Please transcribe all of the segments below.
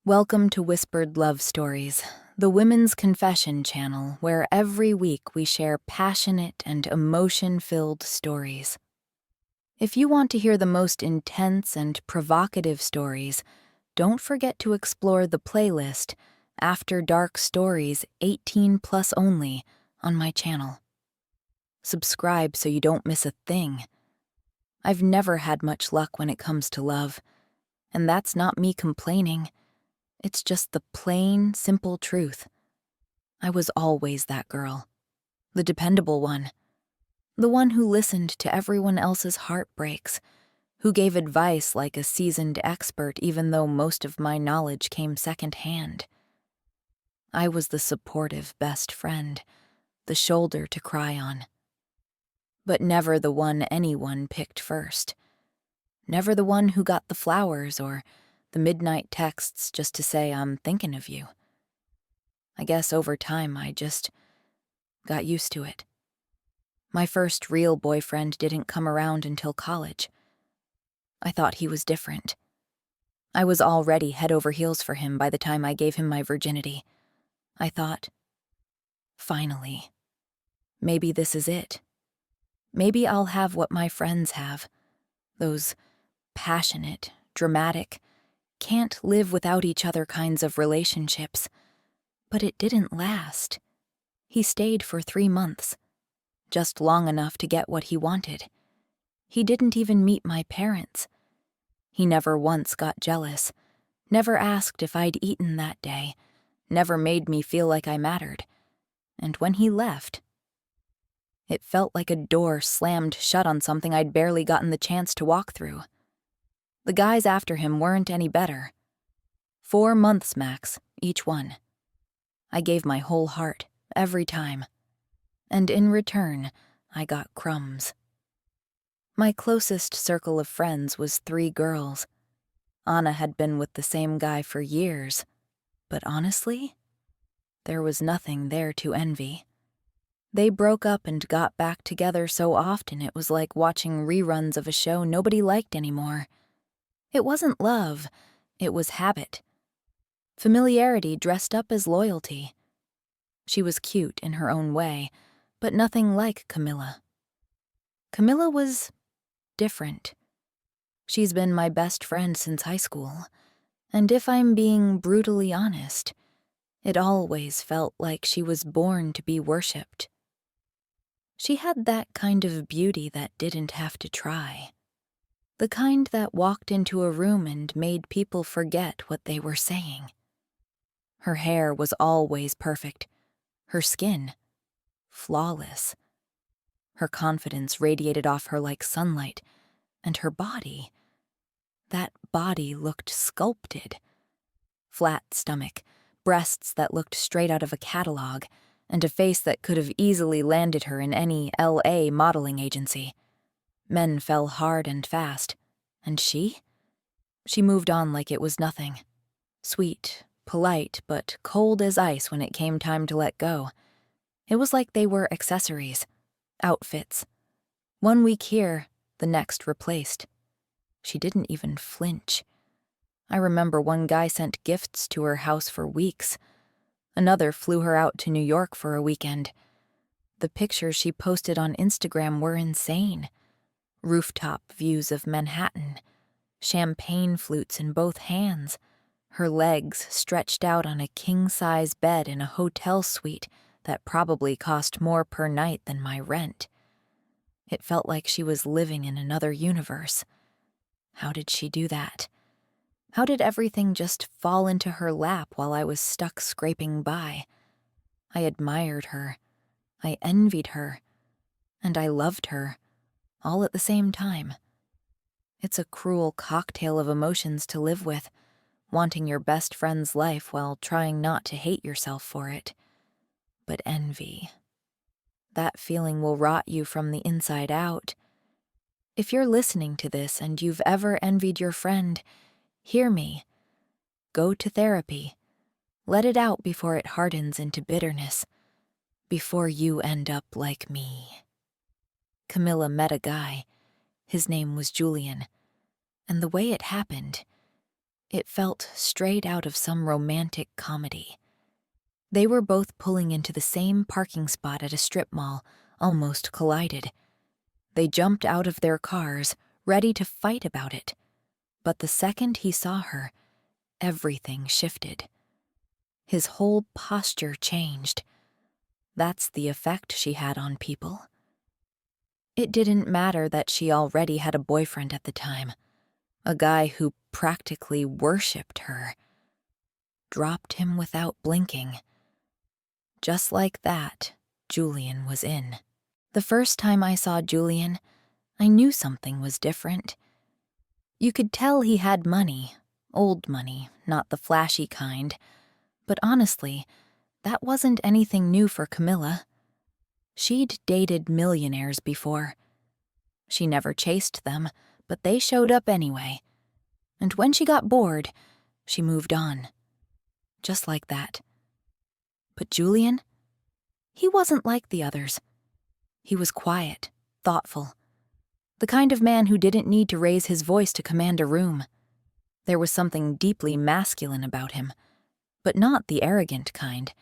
Welcome to Whispered Love Stories, the Women's Confession channel where every week we share passionate and emotion-filled stories. If you want to hear the most intense and provocative stories, don't forget to explore the playlist After Dark Stories 18 Plus Only on my channel. Subscribe so you don't miss a thing. I've never had much luck when it comes to love, and that's not me complaining. It's just the plain, simple truth. I was always that girl. The dependable one. The one who listened to everyone else's heartbreaks, who gave advice like a seasoned expert even though most of my knowledge came secondhand. I was the supportive best friend, the shoulder to cry on. But never the one anyone picked first. Never the one who got the flowers or the midnight texts just to say I'm thinking of you. I guess over time I just got used to it. My first real boyfriend didn't come around until college. I thought he was different. I was already head over heels for him by the time I gave him my virginity. I thought, finally, maybe this is it. Maybe I'll have what my friends have. Those passionate, dramatic, can't live without each other kinds of relationships. But it didn't last. He stayed for 3 months, just long enough to get what he wanted. He didn't even meet my parents. He never once got jealous, never asked if I'd eaten that day, never made me feel like I mattered. And when he left, it felt like a door slammed shut on something I'd barely gotten the chance to walk through. The guys after him weren't any better. 4 months max, each one. I gave my whole heart, every time. And in return, I got crumbs. My closest circle of friends was 3 girls. Anna had been with the same guy for years. But honestly, there was nothing there to envy. They broke up and got back together so often it was like watching reruns of a show nobody liked anymore. It wasn't love, it was habit. Familiarity dressed up as loyalty. She was cute in her own way, but nothing like Camilla. Camilla was different. She's been my best friend since high school, and if I'm being brutally honest, it always felt like she was born to be worshipped. She had that kind of beauty that didn't have to try. The kind that walked into a room and made people forget what they were saying. Her hair was always perfect. Her skin, flawless. Her confidence radiated off her like sunlight, and her body, that body looked sculpted. Flat stomach, breasts that looked straight out of a catalog, and a face that could have easily landed her in any LA modeling agency. Men fell hard and fast, and she? She moved on like it was nothing. Sweet, polite, but cold as ice when it came time to let go. It was like they were accessories, outfits. 1 week here, the next replaced. She didn't even flinch. I remember one guy sent gifts to her house for weeks. Another flew her out to New York for a weekend. The pictures she posted on Instagram were insane. Rooftop views of Manhattan, champagne flutes in both hands, her legs stretched out on a king-size bed in a hotel suite that probably cost more per night than my rent. It felt like she was living in another universe. How did she do that? How did everything just fall into her lap while I was stuck scraping by? I admired her, I envied her, and I loved her, all at the same time. It's a cruel cocktail of emotions to live with, wanting your best friend's life while trying not to hate yourself for it. But envy, that feeling will rot you from the inside out. If you're listening to this and you've ever envied your friend, hear me. Go to therapy. Let it out before it hardens into bitterness, before you end up like me. Camilla met a guy. His name was Julian. And the way it happened, It felt straight out of some romantic comedy. They were both pulling into the same parking spot at a strip mall, almost collided. They jumped out of their cars, ready to fight about it. But the second he saw her, everything shifted. His whole posture changed. That's the effect she had on people. It didn't matter that she already had a boyfriend at the time, a guy who practically worshipped her. Dropped him without blinking. Just like that, Julian was in. The first time I saw Julian, I knew something was different. You could tell he had money, old money, not the flashy kind. But honestly, that wasn't anything new for Camilla. She'd dated millionaires before. She never chased them, but they showed up anyway. And when she got bored, she moved on. Just like that. But Julian? He wasn't like the others. He was quiet, thoughtful. The kind of man who didn't need to raise his voice to command a room. There was something deeply masculine about him, but not the arrogant kind.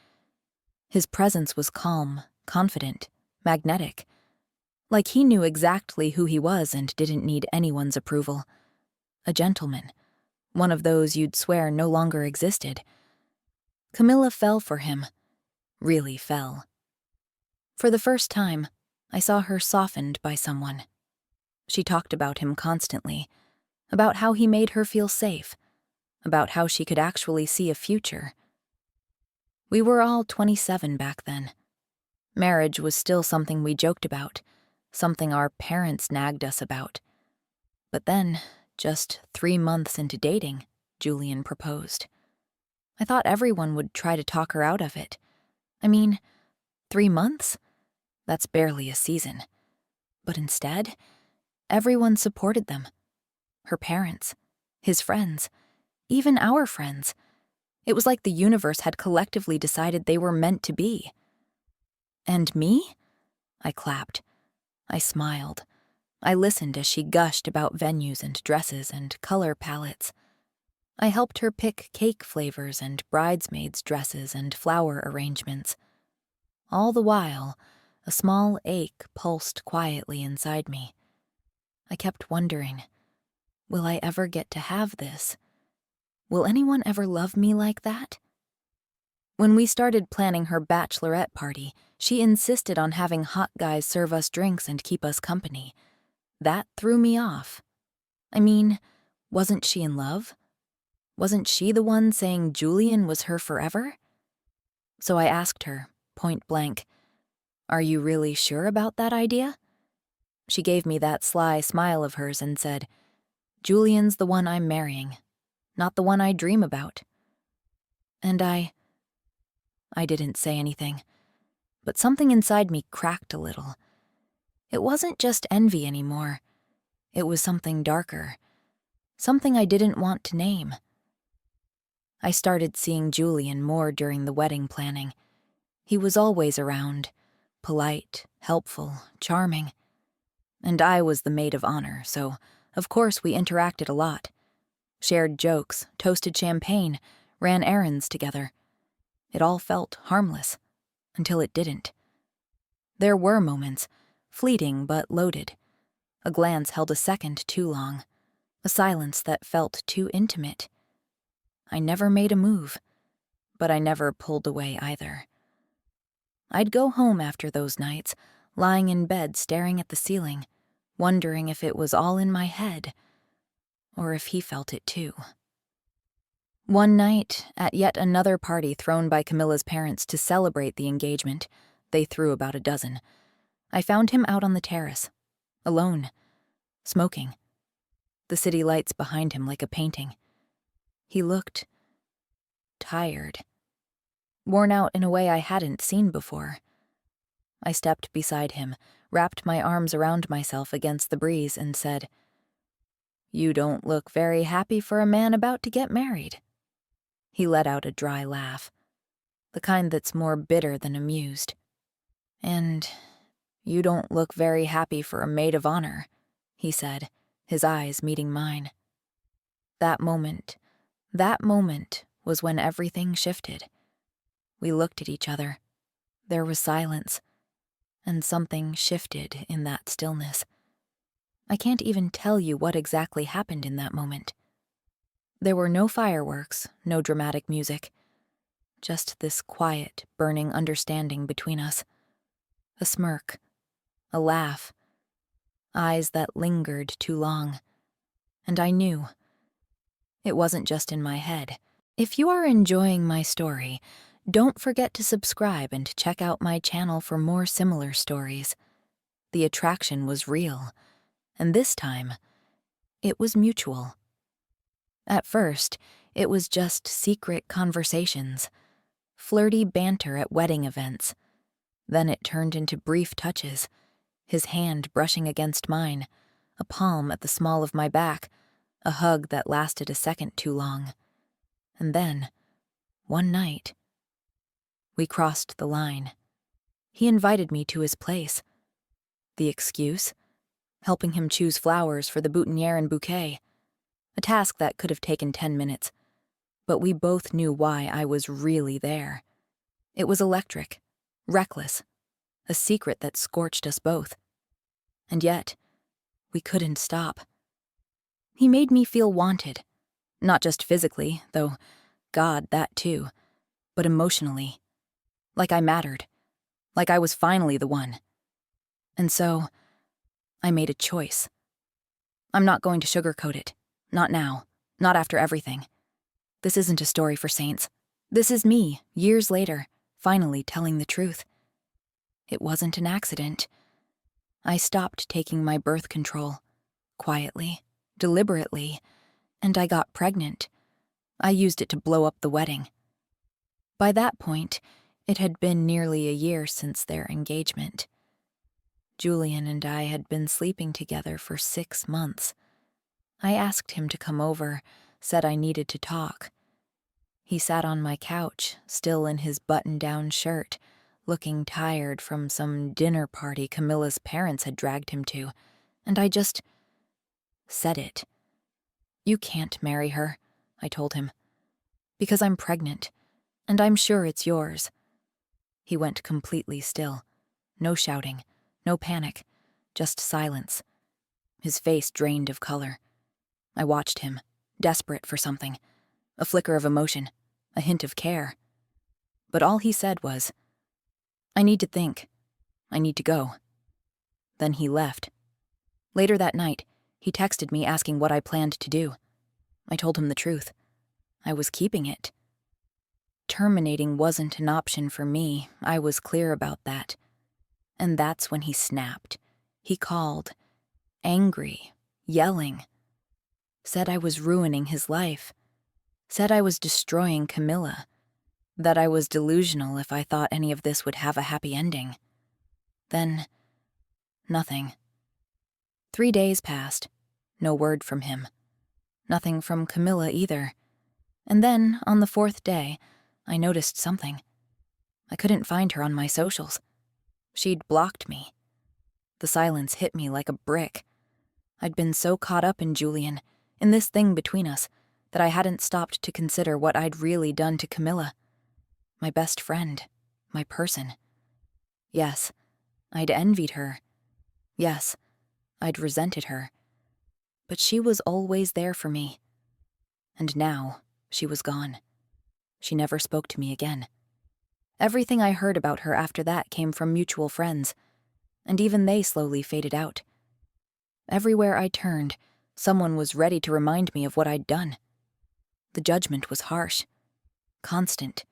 His presence was calm, confident, magnetic. Like he knew exactly who he was and didn't need anyone's approval. A gentleman. One of those you'd swear no longer existed. Camilla fell for him. Really fell. For the first time, I saw her softened by someone. She talked about him constantly, about how he made her feel safe, about how she could actually see a future. We were all 27 back then. Marriage was still something we joked about, something our parents nagged us about. But then, just 3 months into dating, Julian proposed. I thought everyone would try to talk her out of it. I mean, 3 months? That's barely a season. But instead, everyone supported them. Her parents, his friends, even our friends. It was like the universe had collectively decided they were meant to be. And me? I clapped. I smiled. I listened as she gushed about venues and dresses and color palettes. I helped her pick cake flavors and bridesmaids' dresses and flower arrangements. All the while, a small ache pulsed quietly inside me. I kept wondering, will I ever get to have this? Will anyone ever love me like that? When we started planning her bachelorette party, she insisted on having hot guys serve us drinks and keep us company. That threw me off. I mean, wasn't she in love? Wasn't she the one saying Julian was her forever? So I asked her, point blank, "Are you really sure about that idea?" She gave me that sly smile of hers and said, "Julian's the one I'm marrying, not the one I dream about." And I didn't say anything, but something inside me cracked a little. It wasn't just envy anymore. It was something darker, something I didn't want to name. I started seeing Julian more during the wedding planning. He was always around, polite, helpful, charming. And I was the maid of honor, so of course we interacted a lot. Shared jokes, toasted champagne, ran errands together. It all felt harmless, until it didn't. There were moments, fleeting but loaded. A glance held a second too long, a silence that felt too intimate. I never made a move, but I never pulled away either. I'd go home after those nights, lying in bed staring at the ceiling, wondering if it was all in my head, or if he felt it too. One night, at yet another party thrown by Camilla's parents to celebrate the engagement, they threw about a dozen, I found him out on the terrace, alone, smoking. The city lights behind him like a painting. He looked tired, worn out in a way I hadn't seen before. I stepped beside him, wrapped my arms around myself against the breeze, and said, "You don't look very happy for a man about to get married." He let out a dry laugh, the kind that's more bitter than amused. "And you don't look very happy for a maid of honor," he said, his eyes meeting mine. That moment, That moment was when everything shifted. We looked at each other. There was silence, and something shifted in that stillness. I can't even tell you what exactly happened in that moment. There were no fireworks, no dramatic music, just this quiet, burning understanding between us. A smirk, a laugh, eyes that lingered too long. And I knew. It wasn't just in my head. If you are enjoying my story, don't forget to subscribe and check out my channel for more similar stories. The attraction was real, and this time, it was mutual. At first, it was just secret conversations, flirty banter at wedding events. Then it turned into brief touches, his hand brushing against mine, a palm at the small of my back, a hug that lasted a second too long. And then, one night, we crossed the line. He invited me to his place. The excuse? Helping him choose flowers for the boutonniere and bouquet. A task that could have taken 10 minutes. But we both knew why I was really there. It was electric, reckless, a secret that scorched us both. And yet, we couldn't stop. He made me feel wanted. Not just physically, though, God, that too, but emotionally. Like I mattered. Like I was finally the one. And so, I made a choice. I'm not going to sugarcoat it. Not now. Not after everything. This isn't a story for saints. This is me, years later, finally telling the truth. It wasn't an accident. I stopped taking my birth control. Quietly, deliberately, and I got pregnant. I used it to blow up the wedding. By that point, it had been nearly a year since their engagement. Julian and I had been sleeping together for 6 months. I asked him to come over, said I needed to talk. He sat on my couch, still in his button-down shirt, looking tired from some dinner party Camilla's parents had dragged him to, and I just said it. You can't marry her, I told him, because I'm pregnant, and I'm sure it's yours. He went completely still. No shouting, no panic, just silence. His face drained of color. I watched him, desperate for something, a flicker of emotion, a hint of care. But all he said was, I need to think. I need to go. Then he left. Later that night, he texted me asking what I planned to do. I told him the truth. I was keeping it. Terminating wasn't an option for me. I was clear about that. And that's when he snapped. He called, angry, yelling. Said I was ruining his life. Said I was destroying Camilla. That I was delusional if I thought any of this would have a happy ending. Then, nothing. 3 days passed. No word from him. Nothing from Camilla either. And then, on the 4th day, I noticed something. I couldn't find her on my socials. She'd blocked me. The silence hit me like a brick. I'd been so caught up in Julian, in this thing between us, that I hadn't stopped to consider what I'd really done to Camilla. My best friend. My person. Yes, I'd envied her. Yes, I'd resented her. But she was always there for me. And now, she was gone. She never spoke to me again. Everything I heard about her after that came from mutual friends, and even they slowly faded out. Everywhere I turned, someone was ready to remind me of what I'd done. The judgment was harsh, constant.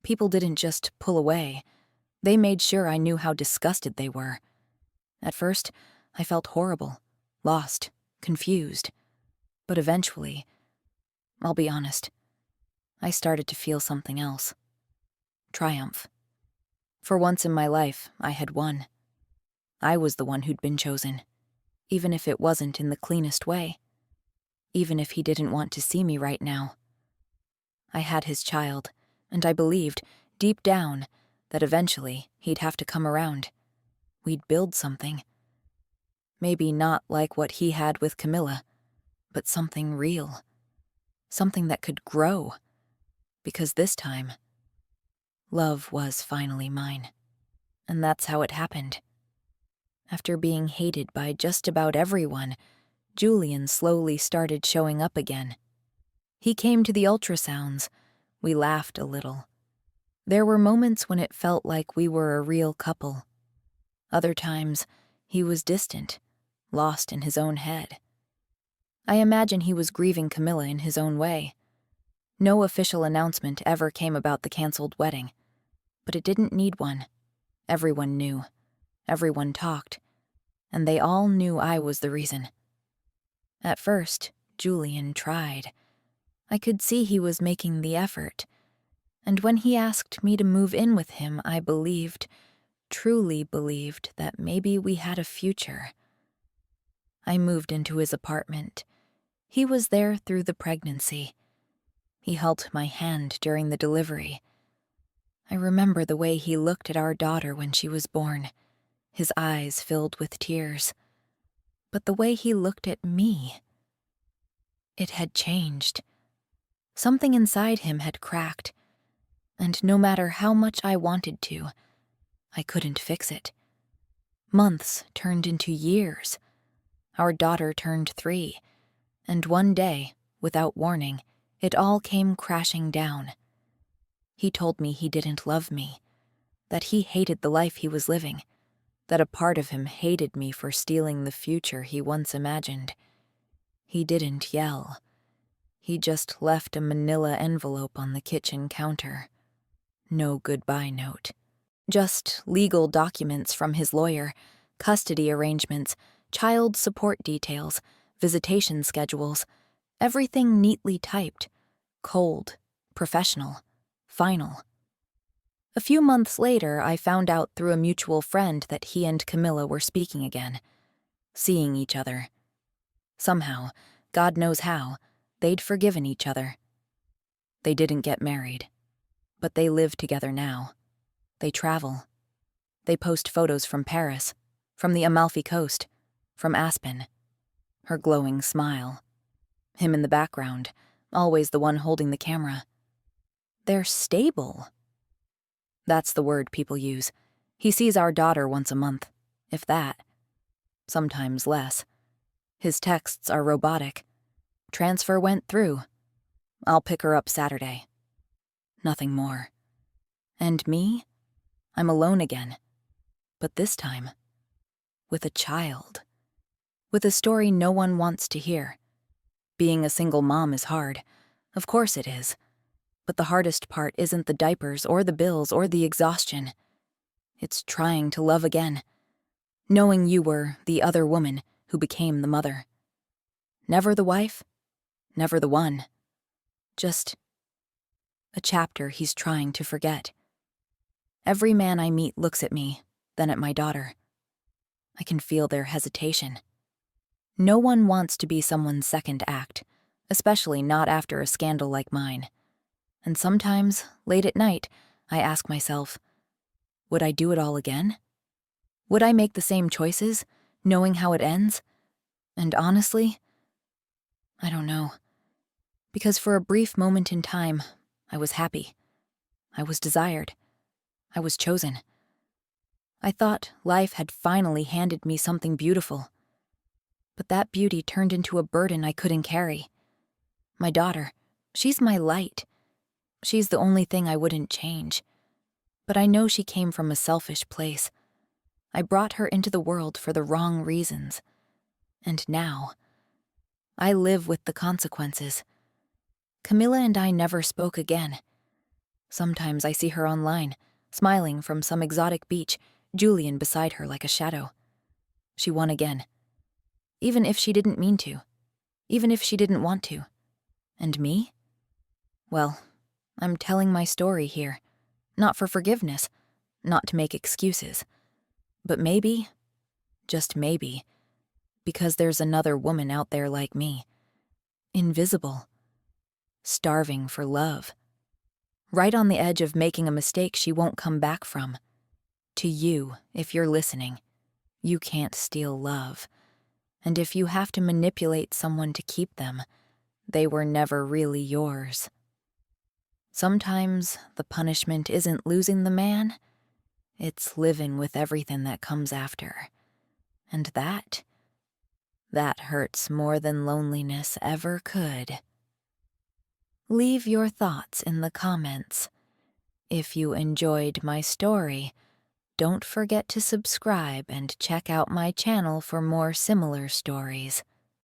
People didn't just pull away. They made sure I knew how disgusted they were. At first, I felt horrible, lost, confused. But eventually, I'll be honest, I started to feel something else. Triumph. For once in my life, I had won. I was the one who'd been chosen, even if it wasn't in the cleanest way. Even if he didn't want to see me right now. I had his child, and I believed, deep down, that eventually he'd have to come around. We'd build something. Maybe not like what he had with Camilla, but something real. something that could grow, because this time, love was finally mine. And that's how it happened. After being hated by just about everyone, Julian slowly started showing up again. He came to the ultrasounds. We laughed a little. There were moments when it felt like we were a real couple. Other times, he was distant, lost in his own head. I imagine he was grieving Camilla in his own way. No official announcement ever came about the canceled wedding, but it didn't need one. Everyone knew. Everyone talked. And they all knew I was the reason. At first, Julian tried. I could see he was making the effort. And when he asked me to move in with him, I believed, truly believed, that maybe we had a future. I moved into his apartment. He was there through the pregnancy. He held my hand during the delivery. I remember the way he looked at our daughter when she was born, his eyes filled with tears. But the way he looked at me, it had changed. Something inside him had cracked, and no matter how much I wanted to, I couldn't fix it. Months turned into years. Our daughter turned 3, and one day, without warning, it all came crashing down. He told me he didn't love me, that he hated the life he was living, that a part of him hated me for stealing the future he once imagined. He didn't yell. He just left a manila envelope on the kitchen counter. No goodbye note. Just legal documents from his lawyer, custody arrangements, child support details, visitation schedules, everything neatly typed, cold, professional, final. A few months later, I found out through a mutual friend that he and Camilla were speaking again, seeing each other. Somehow, God knows how, they'd forgiven each other. They didn't get married, but they live together now. They travel. They post photos from Paris, from the Amalfi Coast, from Aspen. Her glowing smile. Him in the background, always the one holding the camera. They're stable. That's the word people use. He sees our daughter once a month, if that. Sometimes less. His texts are robotic. Transfer went through. I'll pick her up Saturday. Nothing more. And me? I'm alone again. But this time, with a child. With a story no one wants to hear. Being a single mom is hard. Of course it is. But the hardest part isn't the diapers or the bills or the exhaustion. It's trying to love again. Knowing you were the other woman who became the mother. Never the wife, never the one. Just a chapter he's trying to forget. Every man I meet looks at me, then at my daughter. I can feel their hesitation. No one wants to be someone's second act, especially not after a scandal like mine. And sometimes, late at night, I ask myself, would I do it all again? Would I make the same choices, knowing how it ends? And honestly, I don't know. Because for a brief moment in time, I was happy. I was desired. I was chosen. I thought life had finally handed me something beautiful. But that beauty turned into a burden I couldn't carry. My daughter, she's my light. She's the only thing I wouldn't change. But I know she came from a selfish place. I brought her into the world for the wrong reasons. And now, I live with the consequences. Camilla and I never spoke again. Sometimes I see her online, smiling from some exotic beach, Julian beside her like a shadow. She won again. Even if she didn't mean to. Even if she didn't want to. And me? Well, I'm telling my story here. Not for forgiveness, not to make excuses. But maybe, just maybe, because there's another woman out there like me. Invisible. Starving for love. Right on the edge of making a mistake she won't come back from. To you, if you're listening, you can't steal love. And if you have to manipulate someone to keep them, they were never really yours. Sometimes the punishment isn't losing the man, it's living with everything that comes after. And that hurts more than loneliness ever could. Leave your thoughts in the comments. If you enjoyed my story, don't forget to subscribe and check out my channel for more similar stories.